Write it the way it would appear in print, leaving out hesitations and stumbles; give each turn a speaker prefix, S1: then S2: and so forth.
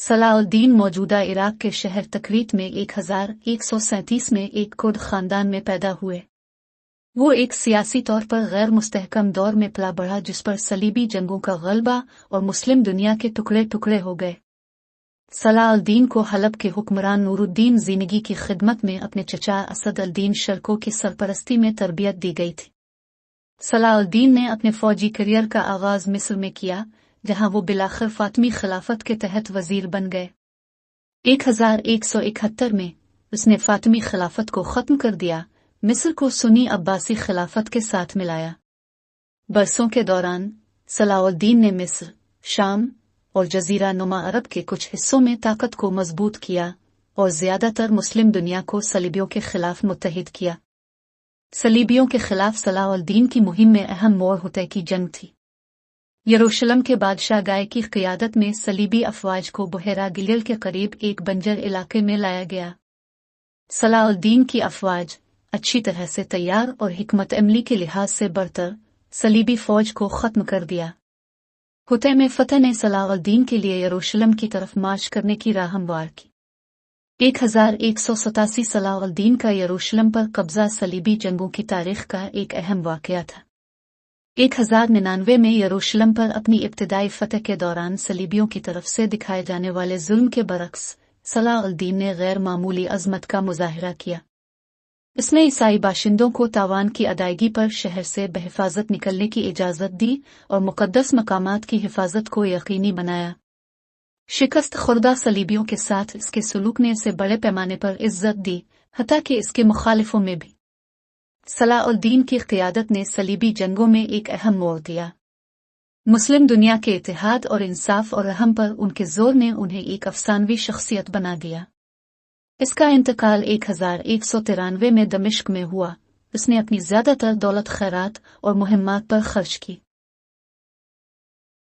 S1: सलाउद्दीन मौजूदा इराक के शहर तकरीत में 1137 में एक कुर्द खानदान में पैदा हुए। वो एक सियासी तौर पर गैर मुस्तहकम दौर में पला बढ़ा जिस पर सलीबी जंगों का गलबा और मुस्लिम दुनिया के टुकड़े टुकड़े हो गए। सलाउद्दीन को हलब के हुक्मरान नूरुद्दीन ज़िंदगी की खिदमत में अपने चचा असद अल-दीन शरको की सरपरस्ती में तरबियत दी गई थी। सलाउद्दीन ने अपने फौजी करियर का आगाज मिस्र में किया, जहां वो बिलाखिर फातमी खिलाफत के तहत वजीर बन गए। 1171 में उसने फातमी खिलाफत को खत्म कर दिया, मिस्र को सुन्नी अब्बासी खिलाफत के साथ मिलाया। बरसों के दौरान सलाउद्दीन ने मिस्र, शाम और जजीरा नुमा अरब के कुछ हिस्सों में ताकत को मजबूत किया और ज्यादातर मुस्लिम दुनिया को सलीबियों के खिलाफ मुत्तहिद किया। सलीबियों के खिलाफ सलाउद्दीन की मुहिम में अहम मोड़ हुतै की जंग थी। यरूशलेम के बादशाह गाय की क़ियादत में सलीबी अफवाज को बुहेरा गिलिल के करीब एक बंजर इलाके में लाया गया। सलाउद्दीन की अफवाज अच्छी तरह से तैयार और हिकमत अमली के लिहाज से बरतर सलीबी फौज को खत्म कर दिया। हुतै में फतह ने सलाउद्दीन के लिए यरूशलेम की तरफ मार्च करने की राह हमवार की। 1187 सलाउद्दीन का यरूशलेम पर कब्जा सलीबी जंगों की तारीख का एक अहम वाक़या था। 1099 में यरूशलेम पर अपनी इब्तिदाई फतह के दौरान सलीबियों की तरफ से दिखाए जाने वाले जुल्म के बरक्स सलाउद्दीन ने गैर मामूली अज़मत का मुजाहिरा किया। इसने ईसाई बाशिंदों को तावान की अदायगी पर शहर से बहिफाजत निकलने की इजाज़त दी और मुक़द्दस मकामात की हिफाजत को यकीनी बनाया। शिकस्त खुर्दा सलीबियों के साथ इसके सलूक ने इसे बड़े पैमाने पर इज्जत दी, हत्ता कि इसके मुखालिफों में भी। सलाउद्दीन की क़ियादत ने सलीबी जंगों में एक अहम मोड़ दिया। मुस्लिम दुनिया के इत्तेहाद और इंसाफ और रहम पर उनके जोर ने उन्हें एक अफसानवी शख्सियत बना दिया। इसका इंतकाल 1193 में दमिश्क में हुआ। उसने अपनी ज़्यादातर दौलत खैरात और मुहिम्मात पर खर्च की।